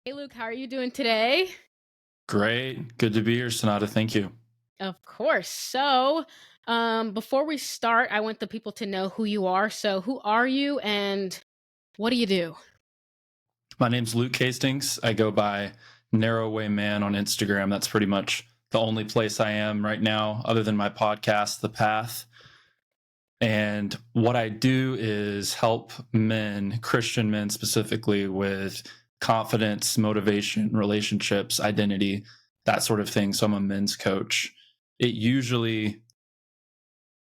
Hey Luke, how are you doing today? Great. Good to be here, Sonata. Thank you. Of course. Before we start, I want the people to know who you are. So, who are you and what do you do? My name's Luke Hastings. I go by Narrowway Man on Instagram. That's pretty much the only place I am right now, other than my podcast, The Path. And what I do is help men, Christian men specifically, with confidence, motivation, relationships, identity, that sort of thing. So I'm a men's coach. It usually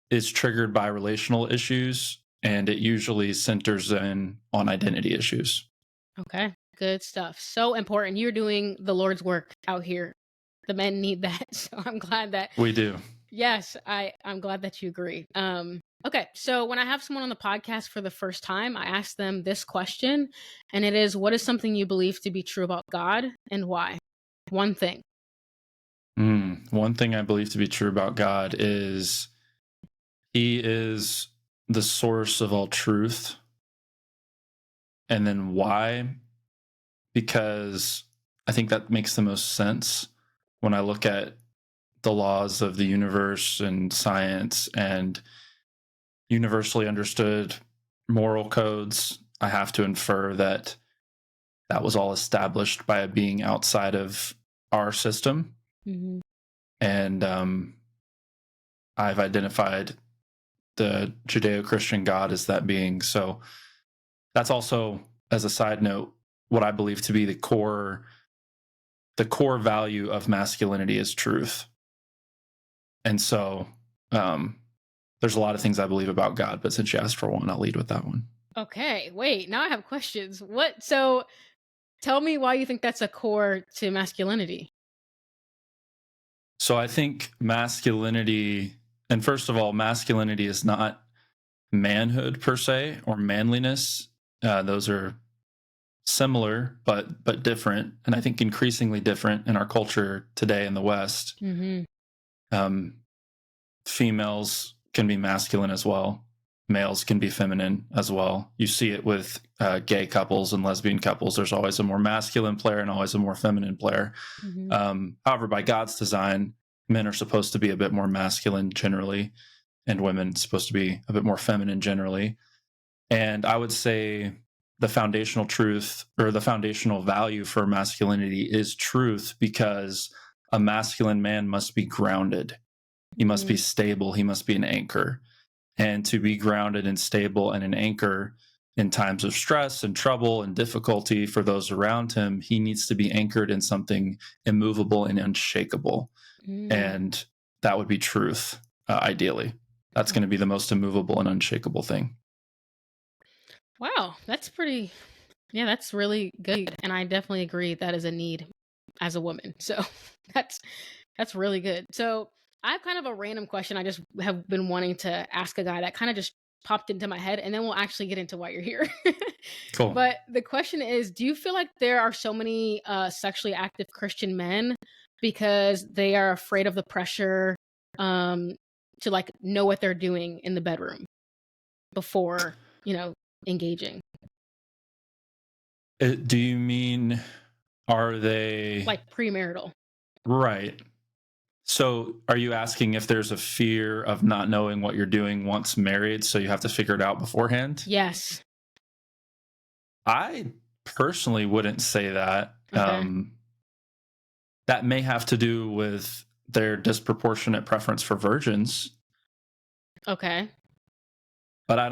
is triggered by relational issues, and it usually centers in on identity issues. Okay, good stuff. So important. You're doing the Lord's work out here. The men need that. So, I'm glad that, We do. yes, I'm glad that you agree. Okay, so when I have someone on the podcast for the first time, I ask them this question, and it is, what is something you believe to be true about God and why? One thing. One thing I believe to be true about God is He is the source of all truth. And then why? Because I think that makes the most sense when I look at the laws of the universe and science and universally understood moral codes. I have to infer that that was all established by a being outside of our system. Mhm. And I've identified the Judeo-Christian God as that being. So that's also, as a side note, what I believe to be the core value of masculinity is truth. And so there's a lot of things I believe about God, but since you asked for one, I'll lead with that one. Okay, wait, now I have questions. So tell me why you think that's a core to masculinity. So I think masculinity, and first of all, masculinity is not manhood per se or manliness. Those are similar but different, and I think increasingly different in our culture today in the West. Mhm. Um, Females can be masculine as well. Males can be feminine as well. You see it with gay couples and lesbian couples. There's always a more masculine player and always a more feminine player. Mhm. However, by God's design, men are supposed to be a bit more masculine generally, and women supposed to be a bit more feminine generally. And I would say the foundational truth or the foundational value for masculinity is truth, because a masculine man must be grounded. He must be Mhm. stable. He must be an anchor. And to be grounded and stable and an anchor in times of stress and trouble and difficulty for those around him, he needs to be anchored in something immovable and unshakable. Mm. And that would be truth, ideally. That's going to be the most immovable and unshakable thing. Wow, that's pretty. Yeah, that's really good, and I definitely agree that is a need as a woman. So that's that's really good. So I have kind of a random question I just have been wanting to ask a guy that kind of just popped into my head, and then we'll actually get into why you're here. Cool. But the question is, do you feel like there are so many sexually active Christian men because they are afraid of the pressure um, to like know what they're doing in the bedroom before, you know, engaging? Do you mean, are they Like premarital. right? So, are you asking if there's a fear of not knowing what you're doing once married, so you have to figure it out beforehand? Yes. I personally wouldn't say that. Okay. That may have to do with their disproportionate preference for virgins, Okay. but I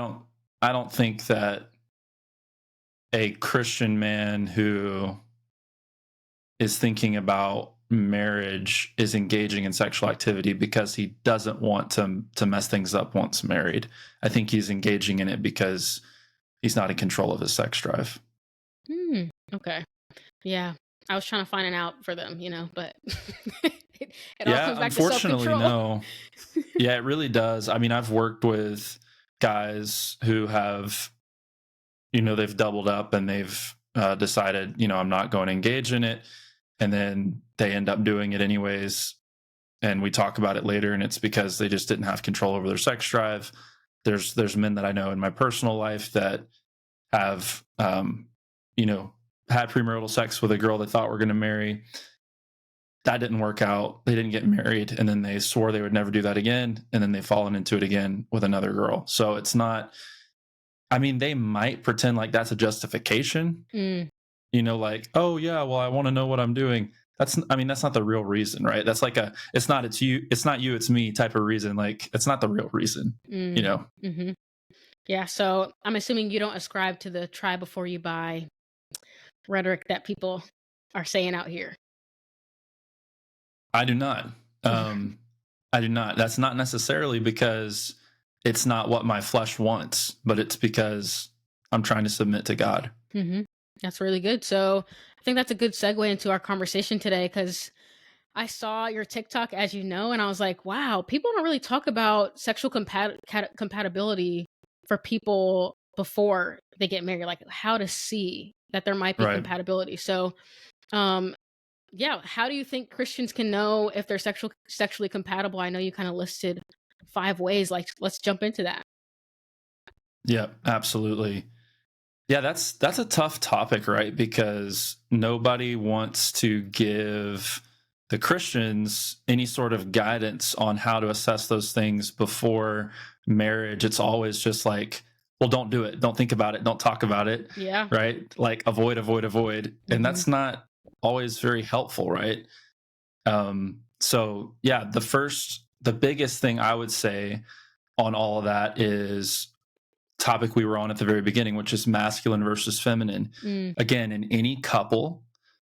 don't think that a Christian man who is thinking about marriage is engaging in sexual activity because he doesn't want to mess things up once married. I think he's engaging in it because he's not in control of his sex drive. Hmm. Okay. Yeah. I was trying to find an out for them, but it all Yeah, comes back to unfortunately, self-control. no. Yeah, it really does. I mean, I've worked with guys who have, they've doubled up and they've decided, I'm not going to engage in it. And then they end up doing it anyways. And we talk about it later. And it's because they just didn't have control over their sex drive. There's men that I know in my personal life that have, you know, had premarital sex with a girl they thought were going to marry. That didn't work out. They didn't get married. And then they swore they would never do that again. And then they've fallen into it again with another girl. So it's not, I mean, they might pretend like that's a justification, Mm, like, oh, yeah, well, I want to know what I'm doing. That's not the real reason, right? That's like it's not you, it's me type of reason. Like, it's not the real reason, mm, hmm. Yeah. So I'm assuming you don't ascribe to the try before you buy rhetoric that people are saying out here. I do not. Um, I do not. That's not necessarily because it's not what my flesh wants, but it's because I'm trying to submit to God. Hmm. That's really good. So I think that's a good segue into our conversation today because I saw your TikTok, as you know, and I was like, wow, people don't really talk about sexual compatibility for people before they get married, like how to see that there might be Right. compatibility. So, um, yeah, how do you think Christians can know if they're sexually compatible? I know you kind of listed 5 ways. Like, let's jump into that. Yeah, absolutely. Yeah, that's a tough topic, right? Because nobody wants to give the Christians any sort of guidance on how to assess those things before marriage. It's always just like, well, don't do it. Don't think about it. Don't talk about it, Yeah. right? Like avoid, avoid, avoid. And Hmm. that's not always very helpful, right? So yeah, the biggest thing I would say on all of that is topic we were on at the very beginning, which is masculine versus feminine. Mm, Again, in any couple,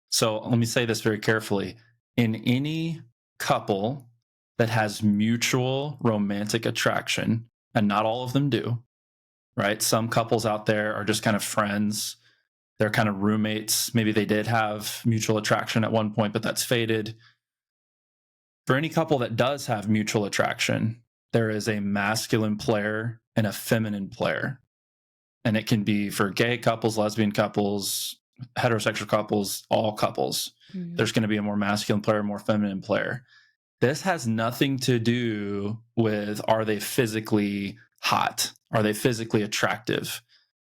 so let me say this very carefully. In any couple that has mutual romantic attraction, and not all of them do, right? Some couples out there are just kind of friends. They're kind of roommates. Maybe they did have mutual attraction at one point, but that's faded. For any couple that does have mutual attraction, there is a masculine player and a feminine player. And it can be for gay couples, lesbian couples, heterosexual couples, all couples. mm, There's going to be a more masculine player, more feminine player. This has nothing to do with are they physically hot? Are they physically attractive?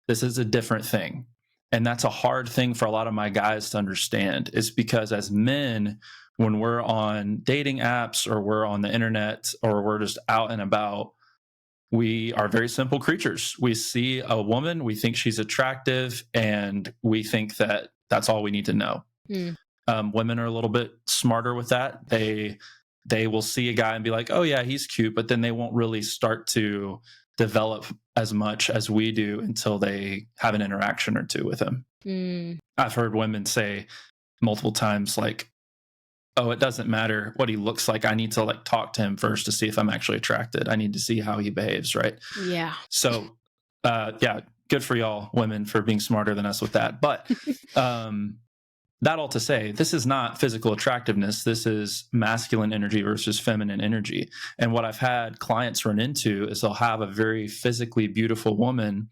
This is a different thing. And that's a hard thing for a lot of my guys to understand, is because as men, when we're on dating apps or we're on the internet or we're just out and about, we are very simple creatures. We see a woman, we think she's attractive, and we think that that's all we need to know. mm, Women are a little bit smarter with that. They will see a guy and be like, "Oh yeah, he's cute," but then they won't really start to develop as much as we do until they have an interaction or two with him. mm, I've heard women say multiple times, like, "Oh, it doesn't matter what he looks like. I need to like talk to him first to see if I'm actually attracted. I need to see how he behaves." Right. yeah. So, yeah, good for y'all women for being smarter than us with that. But um, that all to say, this is not physical attractiveness. This is masculine energy versus feminine energy. And what I've had clients run into is they'll have a very physically beautiful woman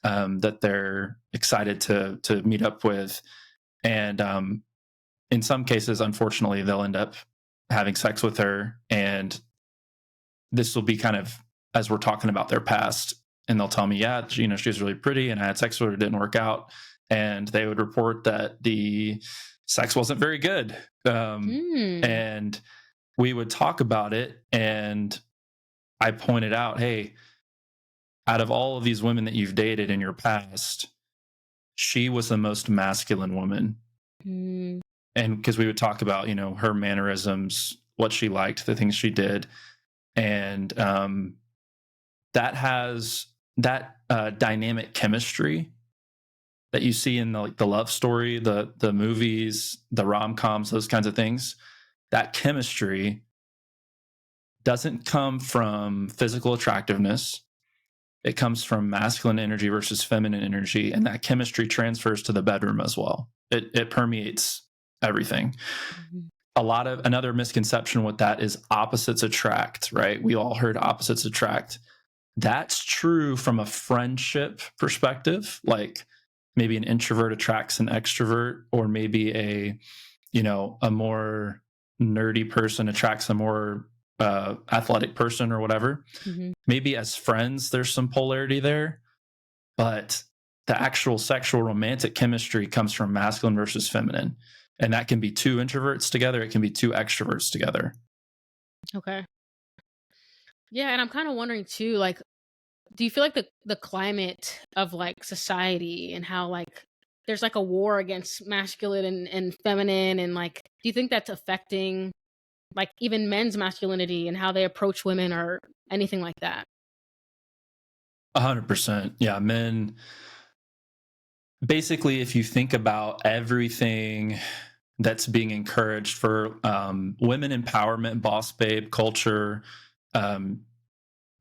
that they're excited to meet up with, and in some cases, unfortunately, they'll end up having sex with her, and this will be kind of as we're talking about their past, and they'll tell me, yeah, she was really pretty and I had sex with her, it didn't work out. And they would report that the sex wasn't very good. Mm, And we would talk about it. And I pointed out, hey, out of all of these women that you've dated in your past, she was the most masculine woman. mm, And because we would talk about, her mannerisms, what she liked, the things she did. And that has that dynamic chemistry that you see in the love story, the movies, the rom-coms, those kinds of things. That chemistry doesn't come from physical attractiveness. It comes from masculine energy versus feminine energy, and that chemistry transfers to the bedroom as well. It permeates everything. mhm, Another misconception with that is opposites attract, right? We all heard opposites attract. That's true from a friendship perspective. Like maybe an introvert attracts an extrovert, or maybe a more nerdy person attracts a more athletic person or whatever. mhm, Maybe as friends, there's some polarity there, but the actual sexual romantic chemistry comes from masculine versus feminine. And that can be two introverts together, it can be two extroverts together. Okay. Yeah, and I'm kind of wondering too, like, do you feel like the climate of like society and how like there's like a war against masculine and feminine and like do you think that's affecting like even men's masculinity and how they approach women or anything like that? 100%. Yeah, men, basically, if you think about everything that's being encouraged for women empowerment, boss babe culture, um,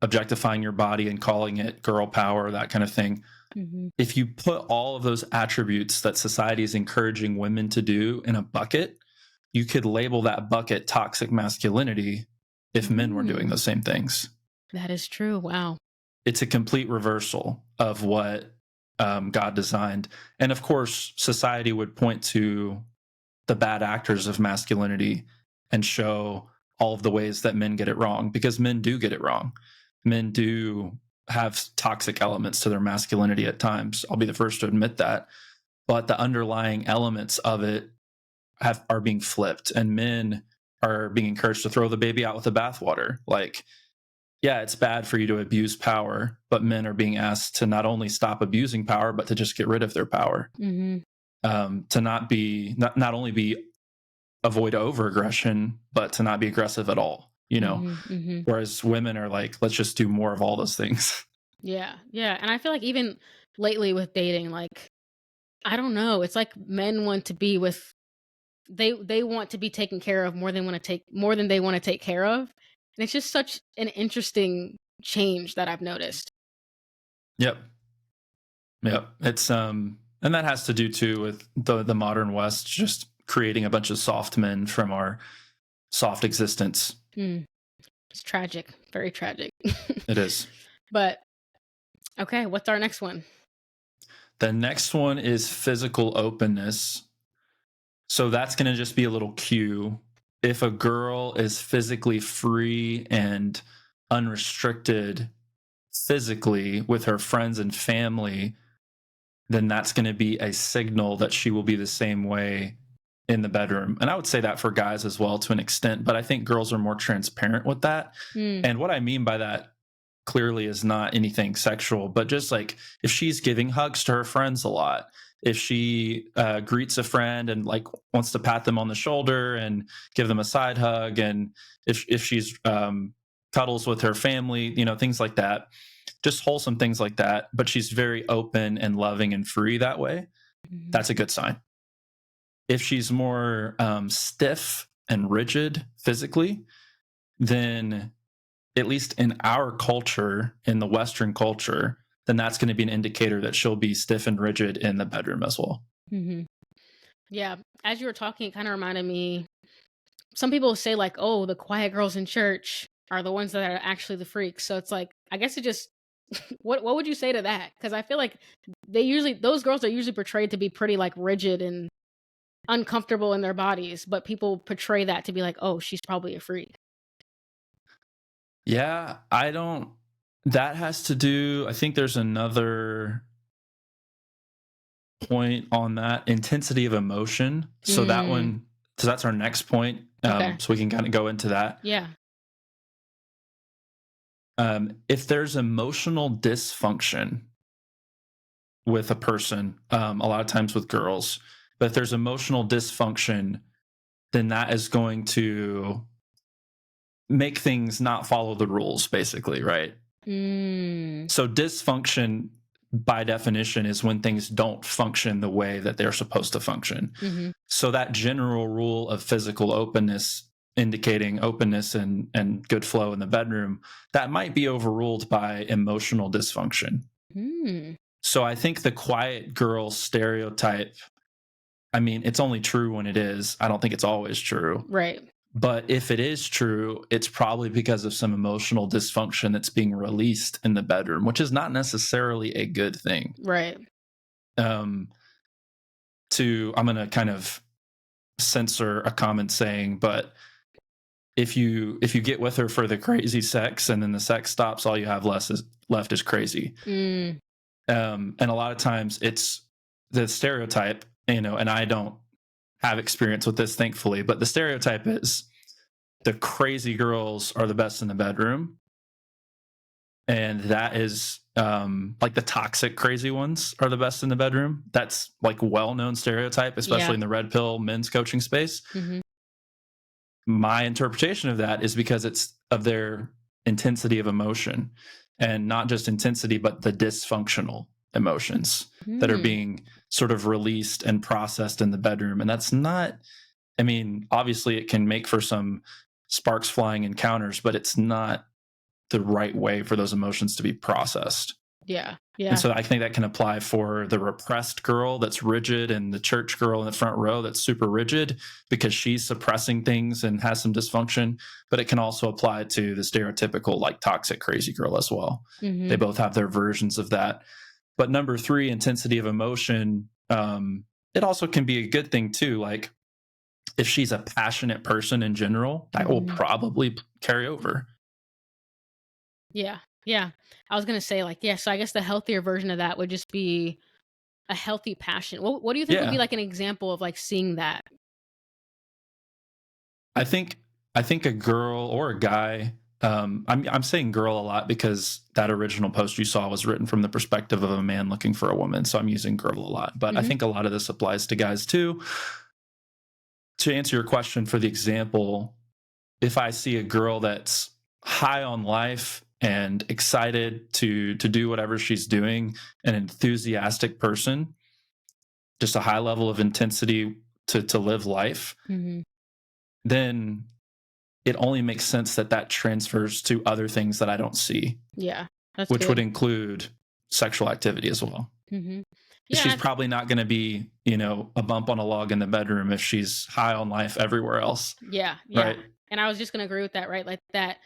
objectifying your body and calling it girl power, that kind of thing. Hmm. If you put all of those attributes that society is encouraging women to do in a bucket, you could label that bucket toxic masculinity if men were doing Mm, those same things. that is true. Wow. It's a complete reversal of what God designed. And of course, society would point to the bad actors of masculinity and show all of the ways that men get it wrong, because men do get it wrong. Men do have toxic elements to their masculinity at times. I'll be the first to admit that. But the underlying elements of it are being flipped, and men are being encouraged to throw the baby out with the bathwater. Like, yeah, it's bad for you to abuse power, but men are being asked to not only stop abusing power, but to just get rid of their power. Hmm. To not only be avoid over aggression, but to not be aggressive at all, you know? Hmm. Hmm. Whereas women are like, let's just do more of all those things. Yeah, yeah, and I feel like even lately with dating, like I don't know, it's like men want to be with they want to be taken care of more than they want to take care of. And it's just such an interesting change that I've noticed. Yep. Yep. It's and that has to do too with the modern West just creating a bunch of soft men from our soft existence. Hmm. It's tragic, very tragic. It is. But okay, what's our next one? The next one is physical openness. So that's going to just be a little cue. If a girl is physically free and unrestricted physically with her friends and family, then that's going to be a signal that she will be the same way in the bedroom. And I would say that for guys as well to an extent, but I think girls are more transparent with that. Hmm. And what I mean by that clearly is not anything sexual, but just like if she's giving hugs to her friends a lot, if she greets a friend and like wants to pat them on the shoulder and give them a side hug, and if she's cuddles with her family, you know, things like that, just wholesome things like that. But she's very open and loving and free that way. Mhm. That's a good sign. If she's more stiff and rigid physically, then at least in our culture, in the Western culture, then that's going to be an indicator that she'll be stiff and rigid in the bedroom as well. Mhm. Yeah, as you were talking, it kind of reminded me. Some people say like, "Oh, the quiet girls in church are the ones that are actually the freaks." So it's like, I guess it just what would you say to that? Because I feel like those girls are usually portrayed to be pretty like rigid and uncomfortable in their bodies, but people portray that to be like, "Oh, she's probably a freak." Yeah, I don't. That has to do, I think there's another point on that intensity of emotion. So that Mm, one, so that's our next point. okay. So we can kind of go into that. Yeah. If there's emotional dysfunction with a person, a lot of times with girls, but if there's emotional dysfunction, then that is going to make things not follow the rules, basically, right? Mm, So dysfunction by definition is when things don't function the way that they're supposed to function. mhm, So that general rule of physical openness, indicating openness and good flow in the bedroom, that might be overruled by emotional dysfunction. mm. So I think the quiet girl stereotype, I mean, it's only true when it is. I don't think it's always true. Right. But if it is true, it's probably because of some emotional dysfunction that's being released in the bedroom, which is not necessarily a good thing. Right. Um, I'm going to kind of censor a common saying, but if you get with her for the crazy sex and then the sex stops, all you have left is crazy. Mm, And a lot of times it's the stereotype, and I don't have experience with this, thankfully, but the stereotype is the crazy girls are the best in the bedroom. And that is like the toxic crazy ones are the best in the bedroom. That's like well-known stereotype, especially Yeah. in the red pill men's coaching space. Mhm. My interpretation of that is because it's of their intensity of emotion, and not just intensity, but the dysfunctional emotions that are Mm. being sort of released and processed in the bedroom. And that's not, I mean, obviously it can make for some sparks flying encounters, but it's not the right way for those emotions to be processed. Yeah. And Yeah. so I think that can apply for the repressed girl that's rigid, and the church girl in the front row that's super rigid because she's suppressing things and has some dysfunction. But it can also apply to the stereotypical, like, toxic crazy girl as well. They Mhm. both have their versions of that. But number three, intensity of emotion, it also can be a good thing too. Like, if she's a passionate person in general, that will Mhm. probably carry over. Yeah. Yeah. I was gonna say, like, yeah, so I guess the healthier version of that would just be a healthy passion. What do you think would be, Yeah. like, an example of, like, seeing that? I think I think a girl or a guy. I'm saying girl a lot because that original post you saw was written from the perspective of a man looking for a woman, so I'm using girl a lot. But I Mhm. think a lot of this applies to guys too. To answer your question, for the example, if I see a girl that's high on life and excited to do whatever she's doing, an enthusiastic person, just a high level of intensity to live life, Mhm. then it only makes sense that that transfers to other things that I don't see, Yeah. That's which would good. include sexual activity as well. Mhm. Yeah, She's probably not going to be, a bump on a log in the bedroom if she's high on life everywhere else, yeah, yeah. right? And I was just gonna agree with that, right? Like, that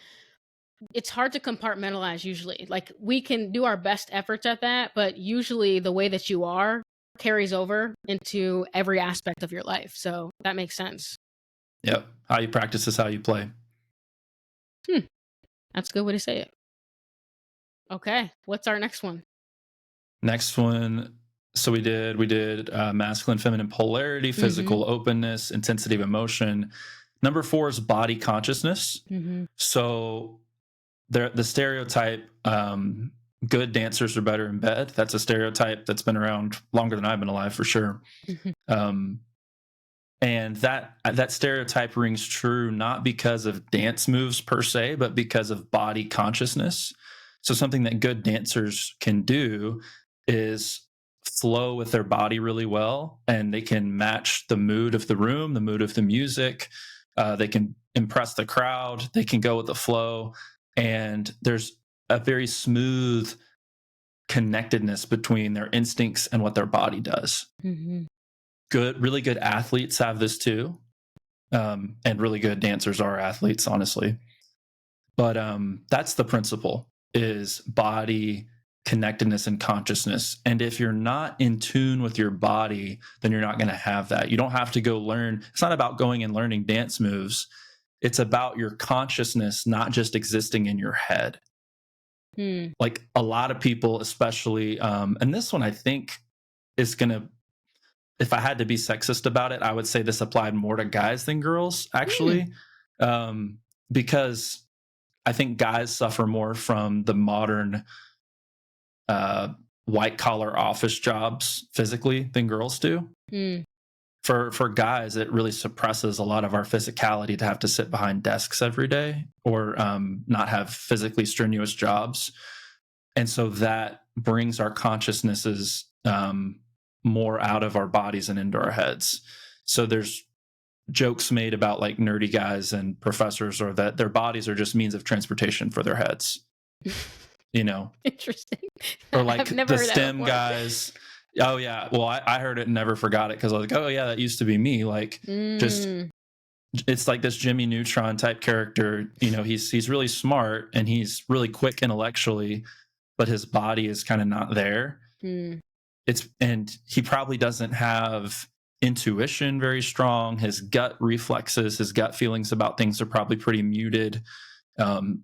it's hard to compartmentalize usually. Like, we can do our best efforts at that, but usually the way that you are carries over into every aspect of your life. So that makes sense. Yep. How you practice is how you play. Hmm, that's a good way to say it. Okay, what's our next one? Next one. So we did masculine, feminine polarity, Mhm. physical openness, intensity of emotion. Number four is body consciousness. Mhm. So the stereotype, good dancers are better in bed. That's a stereotype that's been around longer than I've been alive, for sure. Mhm. Um, and that stereotype rings true not because of dance moves per se, but because of body consciousness. So something that good dancers can do is flow with their body really well, and they can match the mood of the room, the mood of the music. They can impress the crowd. They can go with the flow, and there's a very smooth connectedness between their instincts and what their body does. Mhm. Really good athletes have this too, and really good dancers are athletes, honestly. But that's the principle: is body connectedness and consciousness. And if you're not in tune with your body, then you're not going to have that. You don't have to go learn. It's not about going and learning dance moves. It's about your consciousness not just existing in your head. Mm. Like, a lot of people, especially, and this one I think is going to, if I had to be sexist about it, I would say this applied more to guys than girls, Mm. actually, um, because I think guys suffer more from the modern uh, white collar office jobs physically than girls do. Mm. For guys, it really suppresses a lot of our physicality to have to sit behind desks every day, or not have physically strenuous jobs, and so that brings our consciousnesses more out of our bodies and into our heads. So there's jokes made about, like, nerdy guys and professors, or that their bodies are just means of transportation for their heads, you know, Interesting. or I've like never the heard that STEM before. guys. Oh yeah, well, I heard it and never forgot it because I was like, oh yeah, that used to be me. Like, just, Mm. it's like this Jimmy Neutron type character. He's really smart and he's really quick intellectually, but his body is kind of not there. Mm. And he probably doesn't have intuition very strong. His gut reflexes, his gut feelings about things are probably pretty muted. Um,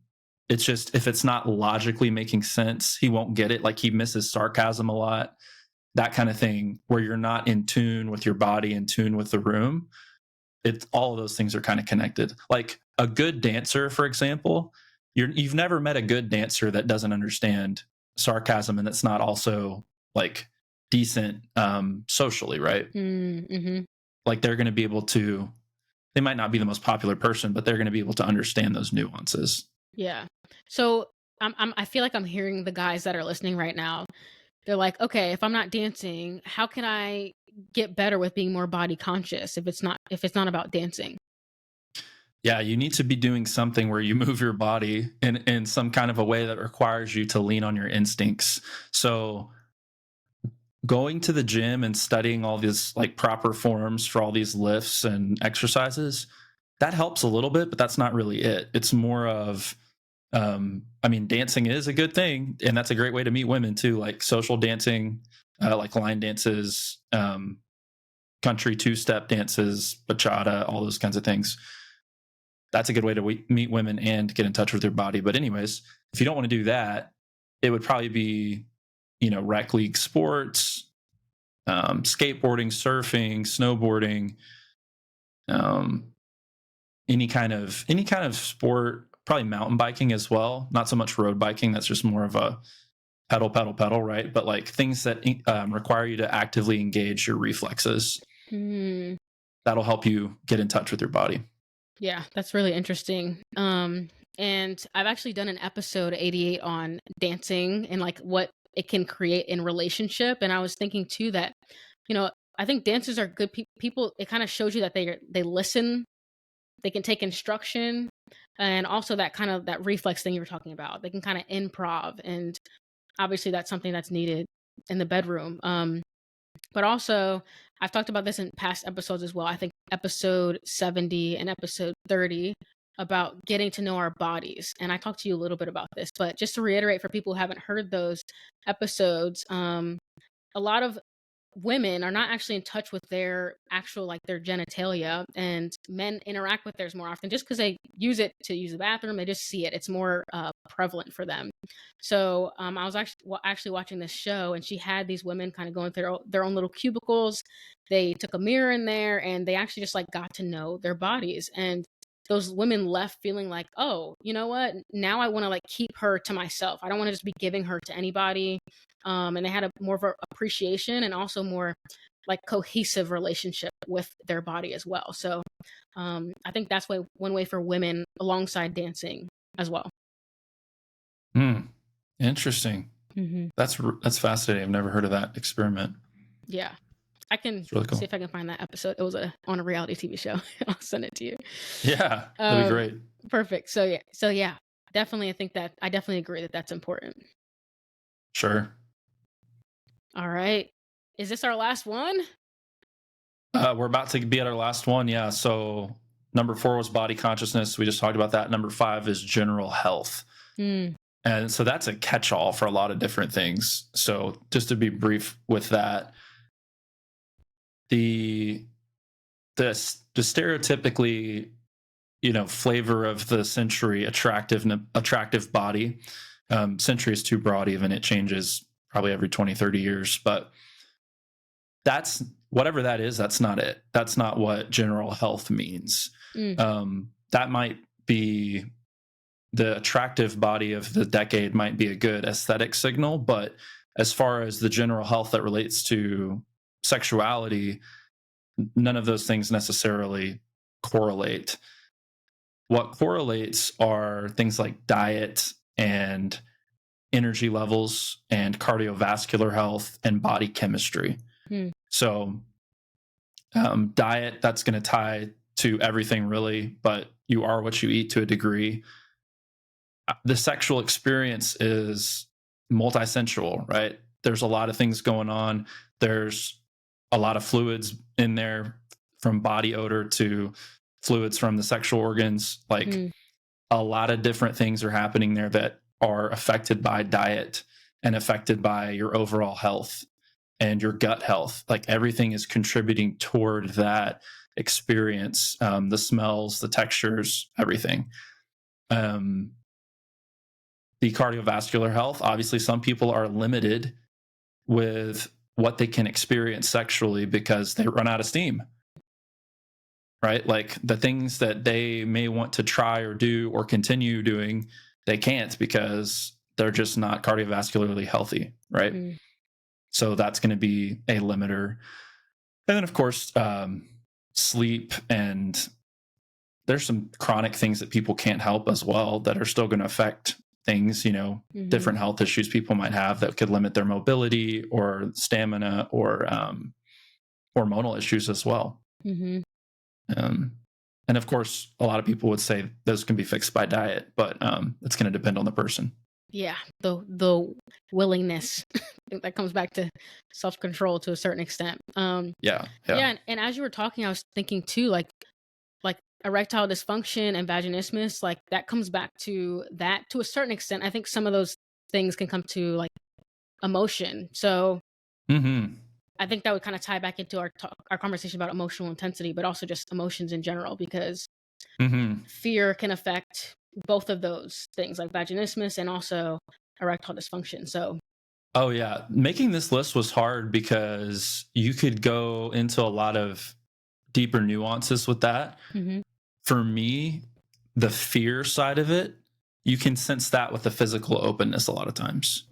It's just, if it's not logically making sense, he won't get it. Like, he misses sarcasm a lot, that kind of thing, where you're not in tune with your body, in tune with the room. It's all of those things are kind of connected. Like a good dancer, for example, you've never met a good dancer that doesn't understand sarcasm and that's not also like decent socially, right? Mm-hmm. Like, they're going to be able to, they might not be the most popular person, but they're going to be able to understand those nuances. Yeah. So I feel like I'm hearing the guys that are listening right now. They're like, okay, if I'm not dancing, how can I get better with being more body conscious if it's not about dancing? Yeah, you need to be doing something where you move your body in some kind of a way that requires you to lean on your instincts. So going to the gym and studying all these like proper forms for all these lifts and exercises, that helps a little bit, but that's not really it. It's more of, I mean, dancing is a good thing, and that's a great way to meet women too, like social dancing, like line dances, country two-step dances, bachata, all those kinds of things. That's a good way to meet women and get in touch with your body. But anyways, if you don't want to do that, it would probably be, rec league sports, skateboarding, surfing, snowboarding, um, any kind of sport, probably mountain biking as well. Not so much road biking. That's just more of a pedal, pedal, pedal, right? But like things that require you to actively engage your reflexes. Hmm. That'll help you get in touch with your body. Yeah, that's really interesting. And I've actually done an episode 88 on dancing and like what it can create in relationship. And I was thinking too that, you know, I think dancers are good people. It kind of shows you that they listen, they can take instruction, and also that kind of that reflex thing you were talking about. They can kind of improv, and obviously that's something that's needed in the bedroom. But also, I've talked about this in past episodes as well. I think episode 70 and episode 30 about getting to know our bodies. And I talked to you a little bit about this, but just to reiterate for people who haven't heard those episodes, a lot of women are not actually in touch with their actual like their genitalia, and men interact with theirs more often just because they use it to use the bathroom. They just see it, it's more prevalent for them. So I was actually watching this show, and she had these women kind of going through their own little cubicles. They took a mirror in there, and they actually just like got to know their bodies, and those women left feeling like, oh, you know what, now I want to like keep her to myself. I don't want to just be giving her to anybody. And they had a more of a appreciation and also more like cohesive relationship with their body as well. So I think that's one way for women alongside dancing as well. Interesting. Hmm. That's fascinating. I've never heard of that experiment. Yeah, I can It's really see cool. if I can find that episode. It was on a reality TV show. I'll send it to you. Yeah, that'd be Um, great. Perfect. So yeah, definitely. I definitely agree that that's important. Sure. All right, is this our last one? We're about to be at our last one. Yeah. So number 4 was body consciousness. We just talked about that. Number 5 is general health. Mm, And so that's a catch-all for a lot of different things. So just to be brief with that, the the stereotypically, flavor of the century attractive body. Century is too broad, even it changes probably every 20, 30 years. But that's whatever that is, that's not it. That's not what general health means. mm, That might be the attractive body of the decade, might be a good aesthetic signal, but as far as the general health that relates to sexuality, none of those things necessarily correlate. What correlates are things like diet and energy levels and cardiovascular health and body chemistry. mm, So diet, that's going to tie to everything really, but you are what you eat to a degree. The sexual experience is multisensual, right? There's a lot of things going on. There's a lot of fluids in there, from body odor to fluids from the sexual organs. Like, mm, a lot of different things are happening there that are affected by diet and affected by your overall health and your gut health. Like, everything is contributing toward that experience, the smells, the textures, everything. Um, the cardiovascular health. Obviously, some people are limited with what they can experience sexually because they run out of steam, right? Like the things that they may want to try or do or continue doing, they can't because they're just not cardiovascularly healthy, right? Mm. So that's going to be a limiter. And then, of course, sleep, and there's some chronic things that people can't help as well that are still going to affect things, different health issues people might have that could limit their mobility or stamina or hormonal issues as well. Mm-hmm. And of course, a lot of people would say those can be fixed by diet, but it's going to depend on the person. Yeah, the willingness that comes back to self-control to a certain extent. Yeah. And as you were talking, I was thinking too, like erectile dysfunction and vaginismus, like that comes back to that to a certain extent. I think some of those things can come to like emotion. So I think that would kind of tie back into our conversation about emotional intensity, but also just emotions in general, because fear can affect both of those things, like vaginismus and also erectile dysfunction. So, oh yeah, making this list was hard because you could go into a lot of deeper nuances with that. For me, the fear side of it, you can sense that with the physical openness a lot of times.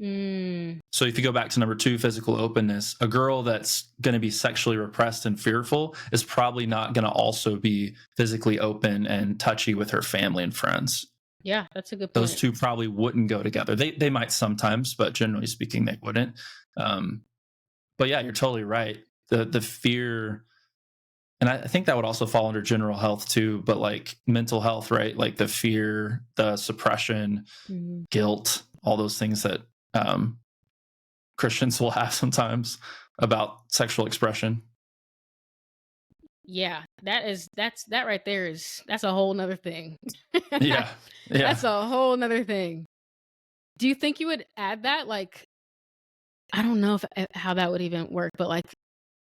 So if you go back to number 2, physical openness, a girl that's going to be sexually repressed and fearful is probably not going to also be physically open and touchy with her family and friends. Yeah, that's a good point. Those two probably wouldn't go together. They might sometimes, but generally speaking, they wouldn't. But yeah, you're totally right. The fear, and I think that would also fall under general health too, but like mental health, right? Like the fear, the suppression, guilt, all those things that Christians will have sometimes about sexual expression. Yeah, that's right there that's a whole nother thing. Yeah. That's a whole nother thing. Do you think you would add that? Like, I don't know how that would even work, but like,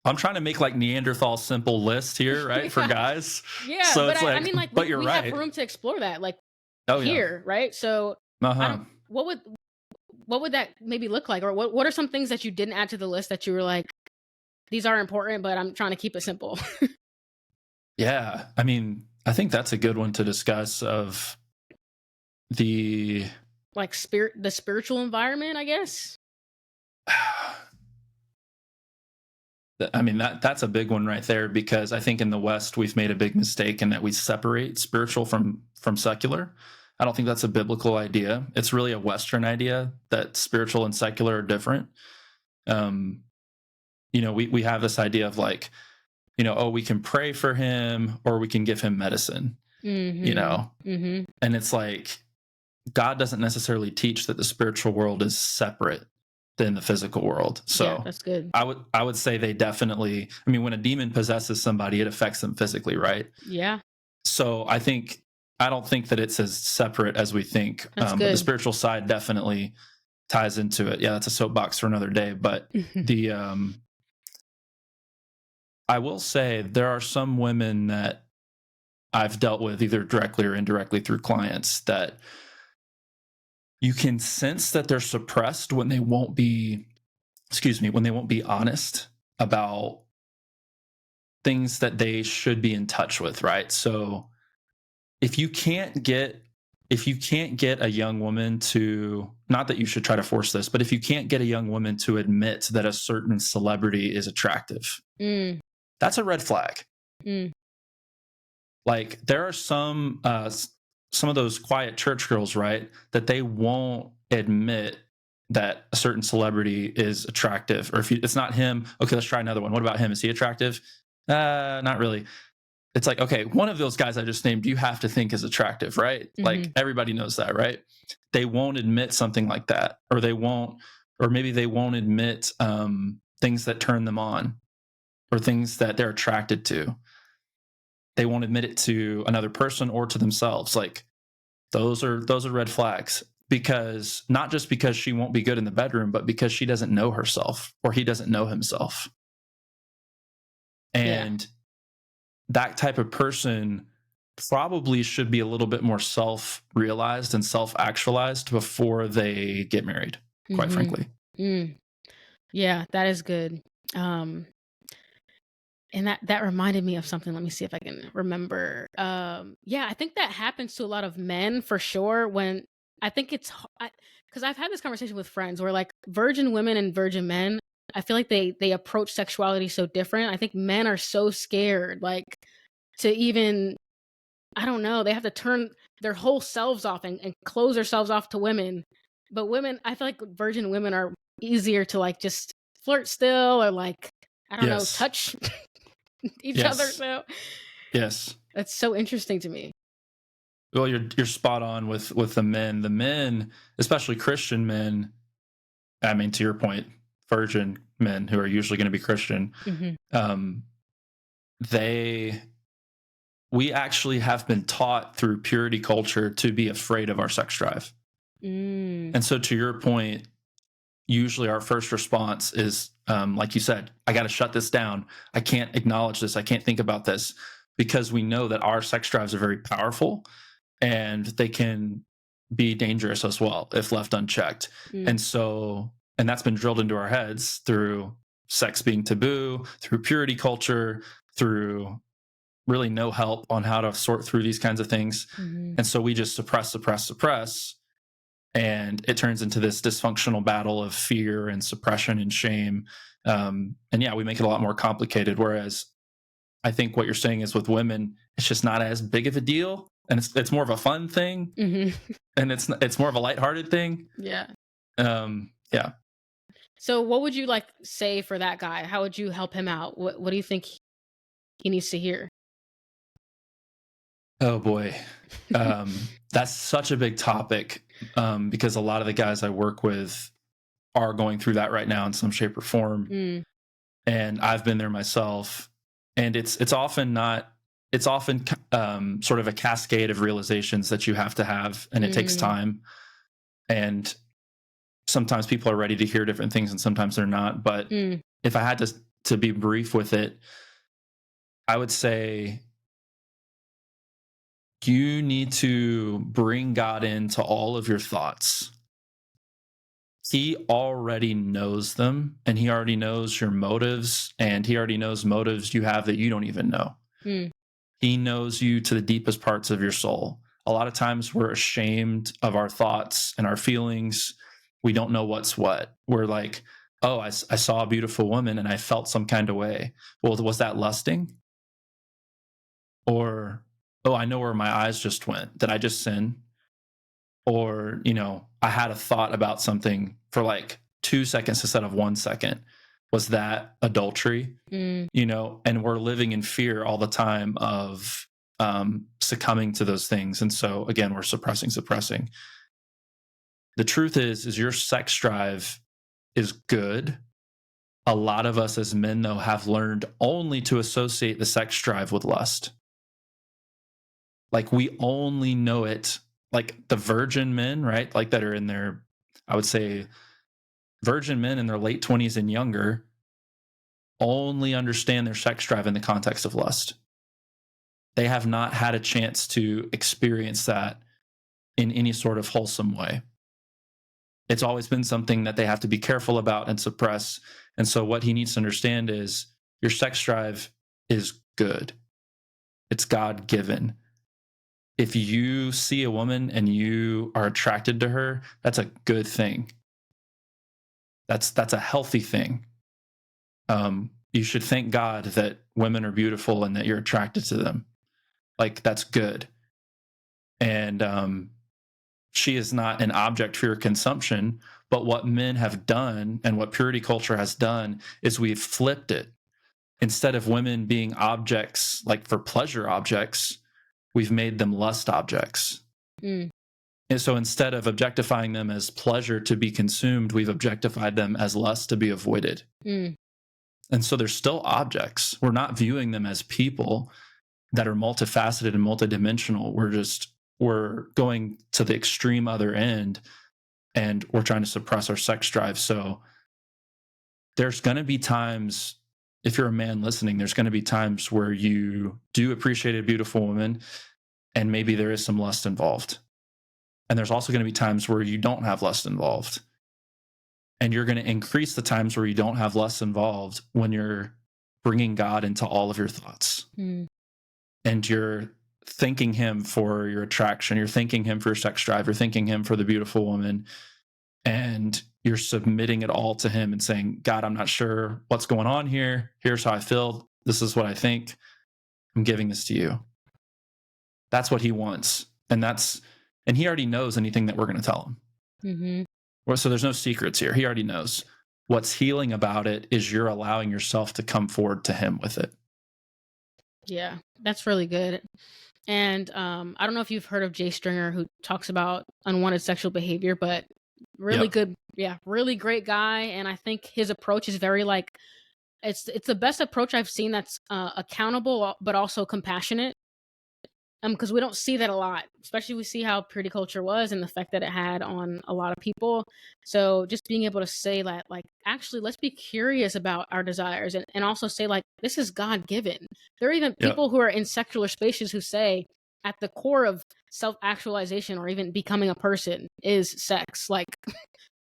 I'm trying to make like Neanderthal simple list here, right? For guys. Yeah, so but it's I mean, like, but you're we right. have room to explore that, like, oh, here, yeah. right? So, what would that maybe look like, or what are some things that you didn't add to the list that you were like, these are important, but I'm trying to keep it simple? Yeah, I mean, I think that's a good one to discuss. Of the like the spiritual environment, I guess. I mean, that's a big one right there, because I think in the West we've made a big mistake in that we separate spiritual from secular. I don't think that's a biblical idea. It's really a Western idea that spiritual and secular are different. We have this idea of like, we can pray for him or we can give him medicine, and it's like, God doesn't necessarily teach that the spiritual world is separate than the physical world. So yeah, that's good. I would say they definitely, I mean, when a demon possesses somebody, it affects them physically, right? Yeah. So I don't think that it's as separate as we think. But the spiritual side definitely ties into it. Yeah, that's a soapbox for another day. But I will say there are some women that I've dealt with either directly or indirectly through clients that you can sense that they're suppressed when they won't be honest about things that they should be in touch with, right? So if you can't get a young woman to, not that you should try to force this, but if you can't get a young woman to admit that a certain celebrity is attractive, that's a red flag. Like there are some of those quiet church girls, right, that they won't admit that a certain celebrity is attractive. Or if it's not him, okay, let's try another one. What about him? Is he attractive? Not really. It's like, okay, one of those guys I just named, you have to think is attractive, right? Like everybody knows that, right? They won't admit something like that, or maybe they won't admit things that turn them on, or things that they're attracted to. They won't admit it to another person or to themselves. Like those are red flags, because not just because she won't be good in the bedroom, but because she doesn't know herself or he doesn't know himself. And that type of person probably should be a little bit more self-realized and self-actualized before they get married, quite Mhm. frankly. Mm. Yeah, that is good. Um, and that reminded me of something. Let me see if I can remember. Yeah, I think that happens to a lot of men for sure. When I think it's because I've had this conversation with friends where like virgin women and virgin men, I feel like they approach sexuality so different. I think men are so scared, like to even I don't know. They have to turn their whole selves off and close themselves off to women. But women, I feel like virgin women are easier to like just flirt still or like I don't know, Yes. touch each other. Yes. So Yes. that's so interesting to me. Well, you're spot on with the men. The men, especially Christian men, I mean, to your point, virgin men who are usually going to be Christian, Hmm. um, they we actually have been taught through purity culture to be afraid of our sex drive. Mm, And so, to your point, usually our first response is, like you said, I got to shut this down. I can't acknowledge this. I can't think about this because we know that our sex drives are very powerful and they can be dangerous as well if left unchecked. mm, And so, and that's been drilled into our heads through sex being taboo, through purity culture, through really no help on how to sort through these kinds of things. hmm. And so we just suppress, suppress, suppress. And it turns into this dysfunctional battle of fear and suppression and shame. And yeah, we make it a lot more complicated. Whereas I think what you're saying is with women, it's just not as big of a deal, and it's more of a fun thing, Hmm. and it's more of a lighthearted thing. Yeah. Yeah. So what would you like say for that guy? How would you help him out? What do you think he needs to hear? Oh boy, that's such a big topic because a lot of the guys I work with are going through that right now in some shape or form, Mm, and I've been there myself. And it's often not. It's often sort of a cascade of realizations that you have to have, and it takes mm, time. And sometimes people are ready to hear different things, and sometimes they're not. But mm, if I had to be brief with it, I would say you need to bring God into all of your thoughts. He already knows them, and he already knows your motives, and he already knows motives you have that you don't even know. mm, He knows you to the deepest parts of your soul. A lot of times we're ashamed of our thoughts and our feelings. We don't know what's what. We're like, oh, I saw a beautiful woman and I felt some kind of way. Well, was that lusting? Or, oh, I know where my eyes just went. Did I just sin? Or, I had a thought about something for like 2 seconds instead of 1 second. Was that adultery? mm, And we're living in fear all the time of succumbing to those things. And so again, we're suppressing. The truth is your sex drive is good. A lot of us as men, though, have learned only to associate the sex drive with lust. Like we only know it, like the virgin men, right? Like that are in their, I would say, virgin men in their late 20s and younger only understand their sex drive in the context of lust. They have not had a chance to experience that in any sort of wholesome way. It's always been something that they have to be careful about and suppress. And so, what he needs to understand is your sex drive is good, it's God given. If you see a woman and you are attracted to her, that's a good thing. That's a healthy thing. You should thank God that women are beautiful and that you're attracted to them. Like that's good. And she is not an object for your consumption. But what men have done and what purity culture has done is we've flipped it. Instead of women being objects, like for pleasure objects, we've made them lust objects. mm, And so instead of objectifying them as pleasure to be consumed, we've objectified them as lust to be avoided. mm, And so they're still objects. We're not viewing them as people that are multifaceted and multidimensional. We're going to the extreme other end and we're trying to suppress our sex drive. So there's going to be times, if you're a man listening, there's going to be times where you do appreciate a beautiful woman and maybe there is some lust involved. And there's also going to be times where you don't have lust involved. And you're going to increase the times where you don't have lust involved when you're bringing God into all of your thoughts. And you're thanking him for your attraction. You're thanking him for your sex drive. You're thanking him for the beautiful woman. And you're submitting it all to him and saying, God, I'm not sure what's going on here. Here's how I feel. This is what I think. I'm giving this to you. That's what he wants. And he already knows anything that we're going to tell him. So there's no secrets here. He already knows. What's healing about it is you're allowing yourself to come forward to him with it. Yeah, that's really good. And I don't know if you've heard of Jay Stringer, who talks about unwanted sexual behavior, but really good. Yeah, really great guy. And I think his approach is very like, it's the best approach I've seen that's accountable, but also compassionate. Because we don't see that a lot, especially we see how purity culture was and the effect that it had on a lot of people. So just being able to say that, like, actually, let's be curious about our desires and also say, like, this is God given. There are even people who are in secular spaces who say at the core of self-actualization or even becoming a person is sex. Like,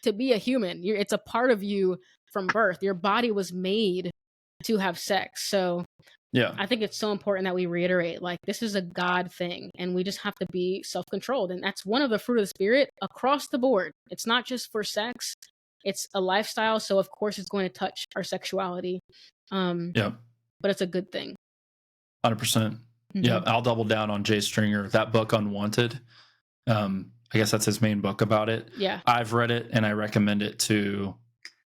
to be a human, it's a part of you from birth. Your body was made to have sex. So I think it's so important that we reiterate, like, this is a God thing, and we just have to be self-controlled. And that's one of the fruit of the Spirit across the board. It's not just for sex. It's a lifestyle. So, of course, it's going to touch our sexuality. But it's a good thing. 100%. Yeah, I'll double down on Jay Stringer. That book, Unwanted, I guess that's his main book about it. Yeah. I've read it, and I recommend it to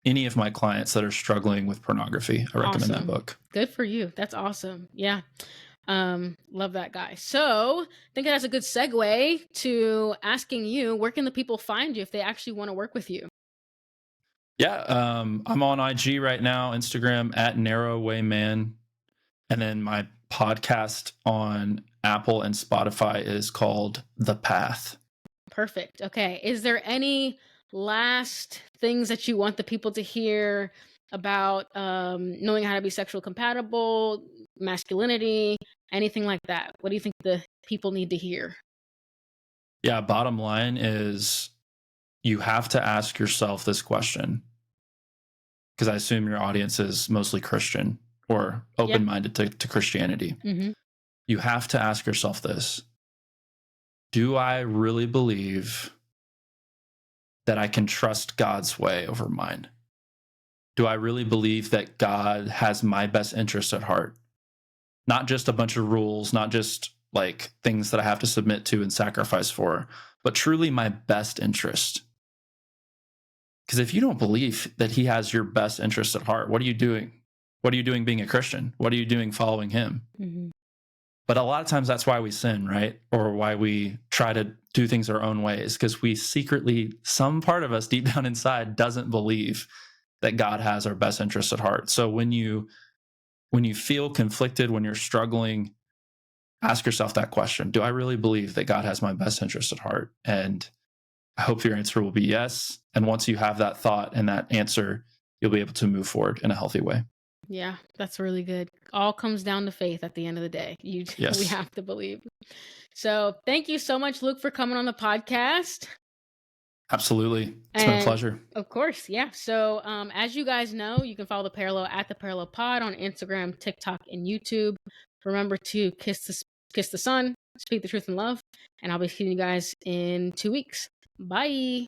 any of my clients that are struggling with pornography. I recommend that book. Good for you. That's awesome. Yeah. Love that guy. So I think that's a good segue to asking you, where can the people find you if they actually want to work with you? Yeah. I'm on IG right now, Instagram at narrowwayman. And then my podcast on Apple and Spotify is called The Path. Perfect. Okay. Is there any last things that you want the people to hear about knowing how to be sexual compatible, masculinity, anything like that? What do you think the people need to hear? Yeah, bottom line is you have to ask yourself this question, because I assume your audience is mostly Christian or open-minded to Christianity. You have to ask yourself this: do I really believe that I can trust God's way over mine? Do I really believe that God has my best interest at heart? Not just a bunch of rules, not just like things that I have to submit to and sacrifice for, but truly my best interest. Because if you don't believe that he has your best interest at heart, what are you doing? What are you doing being a Christian? What are you doing following him? But a lot of times that's why we sin, right? Or why we try to do things our own ways, because we secretly, some part of us deep down inside doesn't believe that God has our best interest at heart. So when you feel conflicted, when you're struggling, ask yourself that question: do I really believe that God has my best interest at heart? And I hope your answer will be yes. And once you have that thought and that answer, you'll be able to move forward in a healthy way. Yeah, that's really good. All comes down to faith at the end of the day. We have to believe. So thank you so much, Luke, for coming on the podcast. Absolutely. It's been a pleasure. Of course. Yeah. So as you guys know, you can follow the Parallel at the Parallel Pod on Instagram, TikTok, and YouTube. Remember to kiss the sun, speak the truth in love, and I'll be seeing you guys in 2 weeks. Bye.